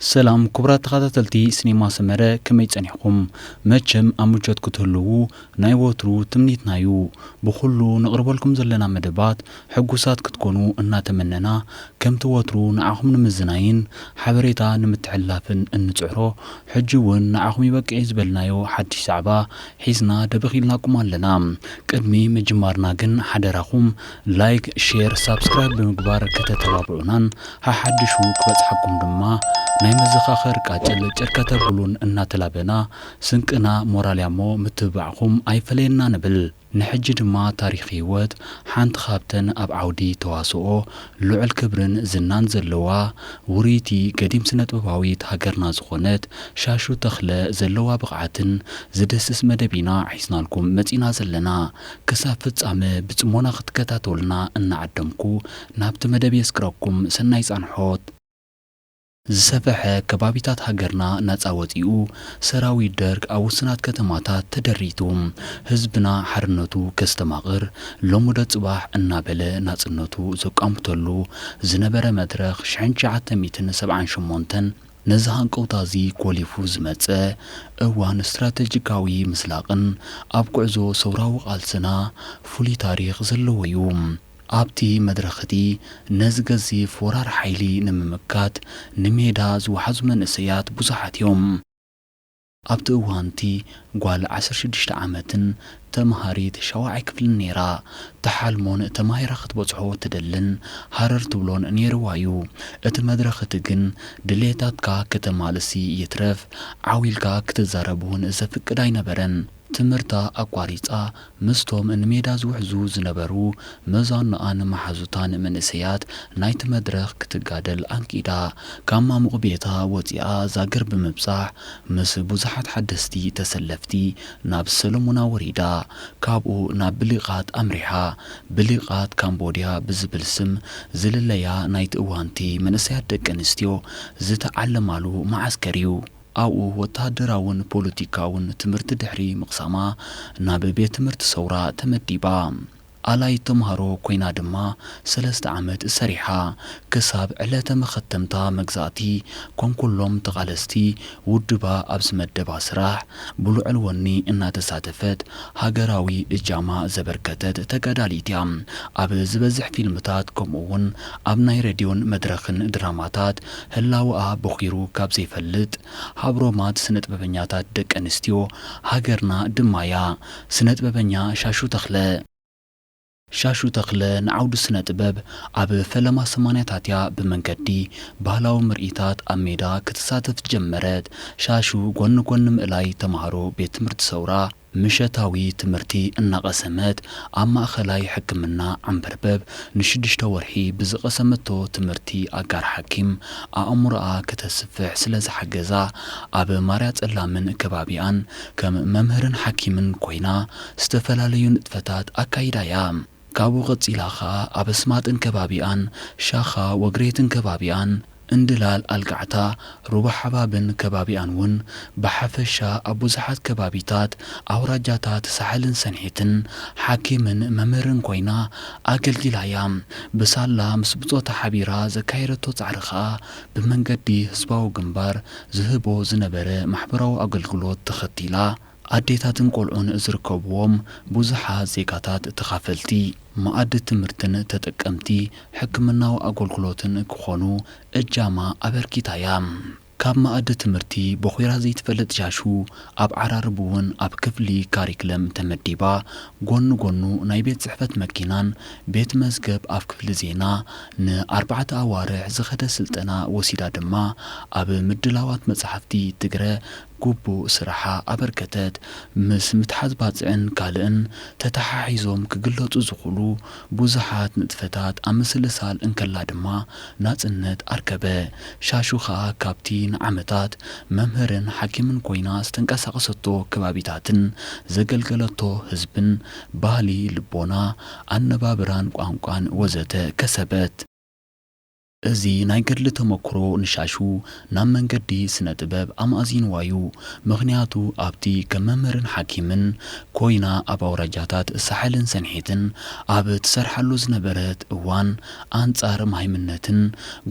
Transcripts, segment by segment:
سلام كبرات تخاتلتي سينما سمرة كما يتصنعكم ماتشم أموجات كتهلو ناي ووترو تمنيت نايو بخلو نقرب لكم زلنا مدبات حقوسات كتكونوا إنا تمننا كم توترو نعاهم نمزناين حبريتا نمتعلافن النتعرو حجوون نعاهم يبقى عزبلنايو حد شعبا حيزنا دبخيلناكم لنا قدمي مجمارنا جن حدراكم لايك شير سابسكرايب بمقبار كتتبابعونان حدشو كبتحكم دما ناي مزخاخر قاچل چركته بلون እናተላበና ስንቅና ሞራልያሞ ምትባዕኹም አይፈለየና ንብል ንሕጂ ድማ ታሪኽ ህይወት ሓንቲ ካብተን ኣብ ዓውዲ ተዋስኦ ልዑል ክብርን ዝናን ዘለዋ ውሪይቲ ገዲም ስነጥበባዊት ሃገርና ዝኾነት ሻሹ ተኽለ ዘለዋ ብቕዓትን ዝደስስ መደቢና ሒዝናልኩም መጺና ዘለና ክሳብ ፍጻመ ብጽሞና ክትከታተሉና እናዓደምኩ ናብቲ መደብ የስክረኩም ሰናይ ጻንሖት ዝሰፈሐ ከባቢታት ሃገርና ነፃ ወፂኡ ሰራዊት ደርግ ኣብ ውስናት ከተማታት ተደሪቱ ህዝብና ሓርነቱ ከስተማቕር ሎሙደ ጽባሕ እናበለ ናጽነቱ ዘቃምተሉ ዝነበረ መድረኽ 1978 ነዚ ሃንቀውታዚ ኮሊፉ ዝመጸ እዋን ስትራቴጂካዊ ምስላቕን ኣብ ጉዕዞ ሰውራዊ ቃልስና ፍሉይ ታሪኽ ዘለዎ እዩ ኣብቲ መድረኽቲ ነዝገዚ ፎራር ሓይሊ ንምምካት ንሜዳ ዝወሓዙ መንእሰያት ብዙሓት እዮም ኣብቲ እዋንቲ ጓል 16 ዓመትን ተምሃሪት ሻውዓይ ክፍልን ነይራ ተሓልሞን ተማሂራ ክትበጽሖ ትደልን ሃረር ትብሎን ነይርዋዩ እቲ መድረኽቲ ግን ድሌታትካ ከተማልሲ ይትረፍ ዓዊልካ ክትዛረቡን ዘፍቅድ ኣይነበረን ትምህርታ ኣቋሪጻ ምስቶም ንሜዳ ዝውሕዙ ዝነበሩ መዛንኣን መሓዙታን መንእሰያት ናይቲ መድረኽ ክትጋደል ኣንቂዳ ካብ ማሙቕ ቤታ ወፂኣ ዛገር ብምብጻሕ ምስ ብዙሓት ሓደስቲ ተሰለፍቲ ናብ ሰሎሞና ወሪዳ ካብኡ ናብ ብሊቓት ኣምሪሓ ብሊቓት ካምቦድያ ብዝብል ስም ዝልለያ ናይቲ እዋንቲ መንእሰያት ደቂ ኣንስትዮ ዝተዓለማሉ ማዓስከር እዩ ኣብኡ ወታደራውን ፖለቲካውን ትምህርቲ ድሕሪ ምቕሳማ ናብ ቤት ትምህርቲ ሰውራ ተመዲባ ኣላይ ተምሃሮ ኮይና ድማ 3 ዓመት ሰሪሓ ክሳብ ዕለተ መኸተምታ መግዛእቲ ኮንኩሎም ተቓለስቲ ውድባ ኣብ ዝመደባ ስራሕ ብልዑል ወኒ እናተሳተፈት ሃገራዊ እጃማ ዘበርከተት ተጋዳሊት እያ ኣብ ዝበዝሕ ፊልምታት ከምኡውን ኣብ ናይ ሬድዮን መድረኽን ድራማታት ህላውኣ በኺሩ ካብ ዘይፈልጥ ሃብሮማት ስነጥበበኛታት ደቂ ኣንስትዮ ሃገርና ድማያ ስነጥበበኛ ሻሹ ተኽለ ሻሹ ተኽለ ንዓውዲ ስነ ጥበብ ኣብ ፈለማ 80ታትያ ብመንገዲ ባህላዊ ምርኢታት ኣብ ሜዳ ክትሳተፍ ጀመረት ሻሹ ጎን ጎን ምእላይ ተምሃሮ ቤት ትምህርቲ ሰውራ ምሸታዊ ትምህርቲ እናቐሰመት ኣብ ማእኸላይ ሕክምና ዓንበርበብ ን6 ወርሒ ብዝቐሰመቶ ትምህርቲ ኣጋር ሓኪም ኣእምሮኣ ከተስፍሕ ስለ ዝሓገዛ ኣብ ማርያ ጸላምን ከባቢኣን ከም መምህርን ሓኪምን ኮይና ዝተፈላለዩ ንጥፈታት ኣካይዳያ ካብኡ ቐጺላኻ ኣብ ስማጥን ከባቢኣን ሻኻ ወግሬትን ከባቢኣን እንድላል ኣልጋዕታ ሩባ ሓባብን ከባቢኣን ውን ብሓፈሻ ኣብ ብዙሓት ከባቢታት ኣውራጃታት ሳሕልን ሰንሒትን ሓኪምን መምህርን ኮይና ኣገልጊላያ ብሳላ ምስ ብጾታ ሓቢራ ዘካየረቶ ጻዕርኻ ብመንገዲ ህዝባዊ ግንባር ዝህቦ ዝነበረ ማሕበራዊ ኣገልግሎት ተኸቲላ ኣዴታትን ቆልዑን ዝርከብዎም ብዙሓት ዜጋታት ተኻፈልቲ ማኣዲ ትምህርትን ተጠቀምቲ ሕክምናዊ ኣገልግሎትን ክኾኑ እጃማ ኣበርኪታያ ካብ ማኣዲ ትምህርቲ በኺራ ዘይትፈልጥ ሻሹ ኣብ ዓራርቡውን ኣብ ክፍሊ ካሪክለም ተመዲባ ጎኑ ጎኑ ናይ ቤት ጽሕፈት መኪናን ቤት መዝገብ ኣብ ክፍሊ ዜና ን4 ኣዋርሕ ዝኸደ ስልጠና ወሲዳ ድማ ኣብ ምድላዋት መጽሓፍቲ ትግረ ጉቡእ ስራሓ ኣበርከተት ምስ ምትሓዝ ባፅዕን ካልእን ተተሓሒዞም ክግለጹ ዝኽእሉ ብዙሓት ንጥፈታት ኣብ ምስልሳል እንከላ ድማ ናጽነት ኣርከበ ሻሹ ኸኣ ካብቲ ንዓመታት መምህርን ሓኪምን ኮይና ዝተንቀሳቐሰቶ ከባቢታትን ዘገልገለቶ ህዝብን ባህሊ ልቦና ኣነባብራን ቋንቋን ወዘተ ከሰበት እዚ ናይ ገድሊ ተመክሮ ንሻሹ ናብ መንገዲ ስነ ጥበብ ኣማእዚንዋዩ ምኽንያቱ ኣብቲ ከም መምህርን ሓኪምን ኮይና ኣብ ኣውራጃታት ሳሕልን ሰንሒትን ኣብ ትሰርሓሉ ዝነበረት እዋን ኣንጻር ማይምነትን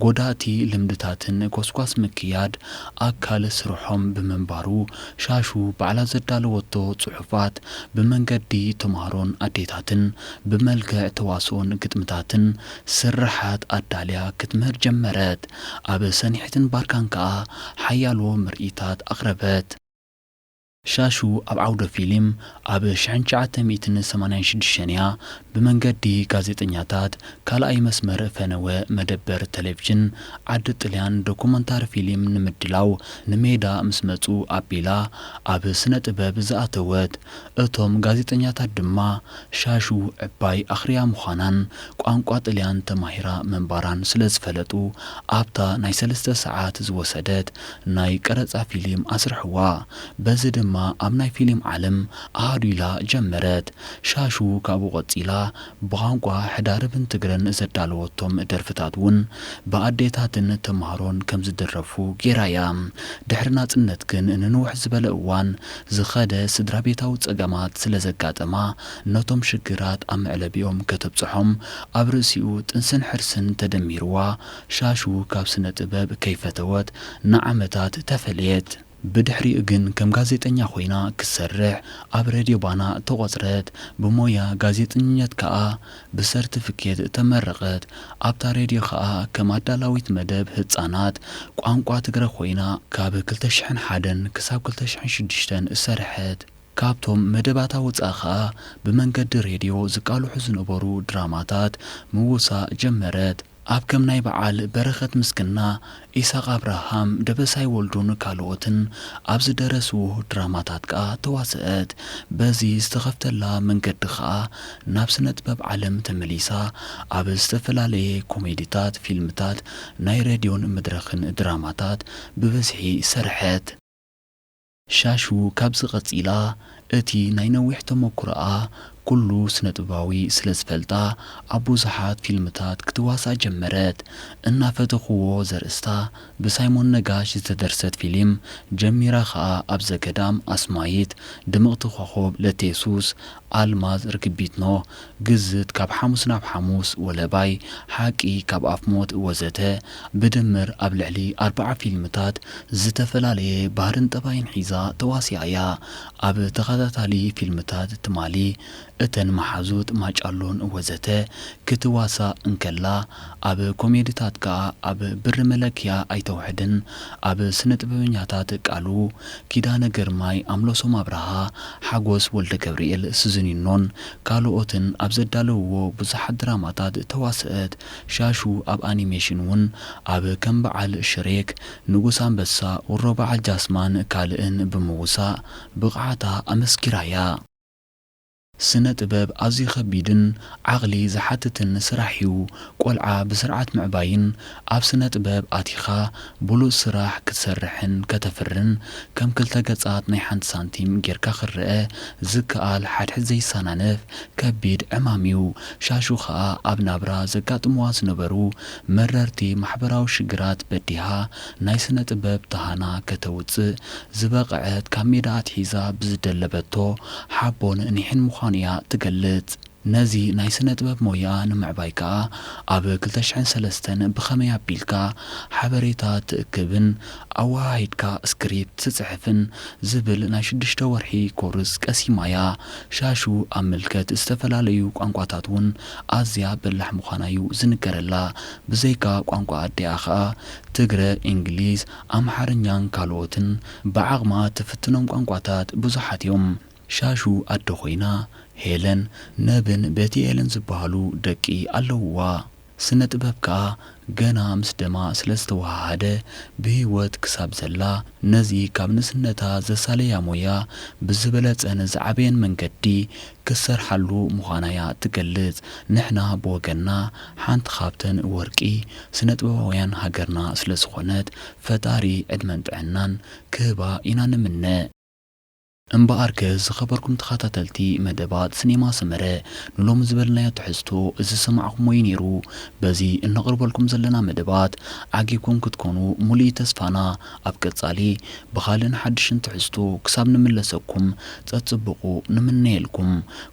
ጎዳእቲ ልምድታትን ኮስኳስ ምክያድ ኣካል ስርሖም ብምንባሩ ሻሹ ባዕላ ዘዳለወቶ ጽሑፋት ብመንገዲ ተምሃሮን ኣዴታትን ብመልክዕ ተዋስኦን ግጥምታትን ስራሓት ኣዳልያ ክትምህር ጀመረት ኣብ ሰኒሕትን ባርካን ከዓ ሓያሎ ምርኢታት ኣቕረበት ሻሹ ኣብ ዓውደ ፊልም ኣብ 1986 ብመንገዲ ጋዜጠኛታት ካልኣይ መስመር ፈነወ መደበር ቴሌቪዥን ዓዲ ጥልያን ዶኩመንታሪ ፊልም ንምድላው ንሜዳ ምስ መጹ ኣቢላ ኣብ ስነ ጥበብ ዝኣተወት እቶም ጋዜጠኛታት ድማ ሻሹ ዕባይ ኣኽርያ ምዃናን ቋንቋ ጥልያን ተማሂራ መንባራን ስለ ዝፈለጡ ኣብታ ናይ 3 ሰዓት ዝወሰደት ናይ ቀረጻ ፊልም ኣስርሕዋ በዚ ድማ ኣብ ናይ ፊልም ዓለም ኣሃዱላ ጀመረት ሻሹ ካብኡ ቐጺላ ብቋንቋ ሕዳርብን ትግረን ዘዳለወቶም ደርፍታት እውን ብኣዴታትን ተምሃሮን ከም ዝድረፉ ጌራያ ድሕሪ ናጽነት ግን ንንውሕ ዝበለ እዋን ዝኸደ ስድራ ቤታዊ ጸገማት ስለ ዘጋጠማ ነቶም ሽግራት ኣብ መዕለቢኦም ከተብጽሖም ኣብ ርእሲኡ ጥንስን ሕርስን ተደሚርዋ ሻሹ ካብ ስነ ጥበብ ከይፈተወት ንዓመታት ተፈልየት بدحري اجن كم غازيتنيا خوينا كسرح اب راديو بانا تقصرت بمويا غازيتنيات كا بسرتيفيكيت تمرقت ابتا راديو خا كما دالاويت مدب هصانات ቋንቋ ትግረ ኮይና ካብ 2001 ክሳብ 2006 እሰርሐት ካብቶም መደባታ ወጻኻ በመንገድ ሬዲዮ ዝቃልሑ ዝነበሩ ድራማታት ምውሳእ ጀመረት ኣብ ከም ናይ በዓል በረኸት ምስክና ኢሳቅ አብርሃም ደበሳይ ወልዱን ካልኦትን ኣብ ዝደረሱ ድራማታት ቃ ተዋስአት በዚ ዝተኸፍተላ መንገዲ ኸ ናብ ስነ ጥበብ ዓለም ተመሊሳ ኣብ ዝተፈላለየ ኮሜዲታት ፊልምታት ናይ ሬድዮን መድረኽን ድራማታት ብበዝሒ ሰርሐት ሻሹ ካብ ዝቐጺላ እቲ ናይ ነዊሕ ተመክሮኣ ኩሉ ስነ ጥበባዊ ስለ ዝፈልጣ ኣብ ብዙሓት ፊልምታት ክትዋሳ ጀመረት እናፈተኽዎ ዘርእስታ ብሳይሞን ነጋሽ ዝተደርሰት ፊልም ጀሚራ ኸኣ ኣብ ዘገዳም ኣስማይት ድምቕቲ ኮኸብ ለቴሱስ ኣልማዝ ርክቢትኖ ግዝት ካብ ሓሙስ ናብ ሓሙስ ወለባይ ሓቂ ካብ ኣፍሞት ወዘተ ብድምር ኣብ ልዕሊ 40 ፊልምታት ዝተፈላለየ ባህርን ጠባይን ሒዛ ተዋሲኣያ ኣብ ተኸታታሊ ፊልምታት ትማሊ እተን መሓዙት ማጫሎን ወዘተ ክትዋሳ እንከላ ኣብ ኮሜዲታት ካ ኣብ ብር መለክያ ኣይተውሕድን ኣብ ስነ ጥበበኛታት ቃሉ ኪዳነ ገርማይ ኣምሎሶም አብርሃ ሓጎስ ወልደ ገብርኤል ስዝኒኖን ካልኦትን ኣብ ዘዳለውዎ ብዙሓት ድራማታት ተዋስአት ሻሹ ኣብ ኣኒሜሽን እውን ኣብ ከም በዓል ሽሬክ ንጉስ አንበሳ ወሮ በዓል ጃስማን ካልእን ብምውሳእ ብቕዓታ ኣመስኪራያ ስነ ጥበብ ኣዝዩ ከቢድን ዓቕሊ ዝሓትትን ስራሕዩ ቆልዓ ብስርዓት ምዕባይን ኣብ ስነ ጥበብ ኣቲኻ ብሉእ ስራሕ ክትሰርሕን ከተፍርን ከም ክልተ ገጻት ናይ ሓንቲ ሳንቲም ጌርካ ክርአ ዝከኣል ሓድሕድ ዘይሳናነፍ ከቢድ ዕማምዩ ሻሹ ኸኣ ኣብ ናብራ ዘጋጥምዋ ዝነበሩ መረርቲ ማሕበራዊ ሽግራት በዲሃ ናይ ስነ ጥበብ ተሃና ከተውፅእ ዝበቕዐት ካብ ሜዳ ኣትሒዛ ብዝደለበቶ ሓቦን ኒሕን ምዃንያ ትገልጽ ነዚ ናይ ስነ ጥበብ ሞያ ንምዕባይካ ኣብ 2003 ብኸመይ ኣቢልካ ሓበሬታ ትእክብን ኣዋሃሂድካ ስክሪፕት ትጽሕፍን ዝብል ናይ 6 ወርሒ ኮርስ ቀሲማያ ሻሹ ኣብ ምልከት ዝተፈላለዩ ቋንቋታት እውን ኣዝያ በላሕ ምዃናዩ ዝንገረላ ብዘይካ ቋንቋ ኣዲኣ ኸኣ ትግረ እንግሊዝ ኣምሓርኛን ካልኦትን ብዓቕማ ትፍትኖም ቋንቋታት ብዙሓት እዮም ሻሹ ኣደ ኮይና ሄለን ነብን ቤቲኤልን ዝበሃሉ ደቂ ኣለውዋ ስነ ጥበብ ከዓ ገና ምስ ደማ ስለ ዝተዋሃደ ብህይወት ክሳብ ዘላ ነዚ ካብ ንስነታ ዘሳለያ ሞያ ብዝበለጸን ዝዓበየን መንገዲ ክሰርሓሉ ምዃናያ ትገልጽ ንሕና ብወገና ሓንቲ ካብተን ወርቂ ስነ ጥበባውያን ሃገርና ስለ ዝኾነት ፈጣሪ ዕድመን ጥዕናን ክህባ ኢና ንምነ እምበኣርከ ዝኸበርኩም ተኸታተልቲ መደባት ሲኔማ ሰመረ ንሎም ዝበልናዮ ትሕዝቶ እዚ ሰማዕኹሞ እዩ ነይሩ በዚ እነቕርበልኩም ዘለና መደባት ዓጊብኩም ክትኮኑ ሙሉእ ተስፋና ኣብ ቀጻሊ ብኻልእን ሓድሽን ትሕዝቶ ክሳብ ንምለሰኩም ጸጽብቑ ንምንየልኩም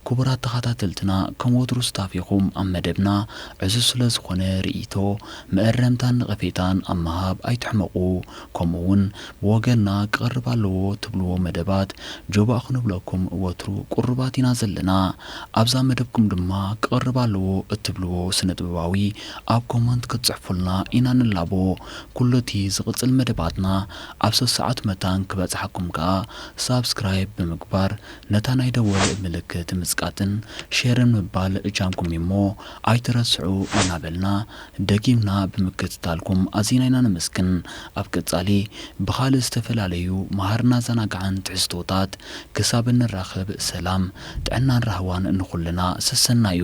ክቡራት ተኸታተልትና ከም ወትሩ ስታፊኹም ኣብ መደብና ዕዙዝ ስለ ዝኾነ ርእይቶ መእረምታን ንቐፌታን ኣብ ምሃብ ኣይትሕመቑ ከምኡውን ብወገንና ክቐርብ ኣለዎ ትብልዎ መደባት ጆባ ክንብለኩም ወትሩ ቁርባት ኢና ዘለና ኣብዛ መደብኩም ድማ ክቐርብ ኣለዎ እትብልዎ ስነ ጥበባዊ ኣብ ኮመንት ክትጽሕፉልና ኢና ንላቦ ኩሎቲ ዝቕጽል መደባትና ኣብ 3 ሰዓት መታን ክበጽሓኩም ከኣ ሳብስክራይብ ብምግባር ነታ ናይ ደወል ምልክት ምጽቃጥን ሼርን ምባል እጃንኩም እሞ ኣይትረስዑ እናበልና ደጊምና ብምክትታልኩም ኣዚና ኢና ንመስክን ኣብ ቀጻሊ ብኻልእ ዝተፈላለዩ መሃርና ዘናግዓን ትሕዝቶታት ክሳብ እንራኸብ ሰላም ጥዕናን ራህዋን እንኹልና ሰሰናዩ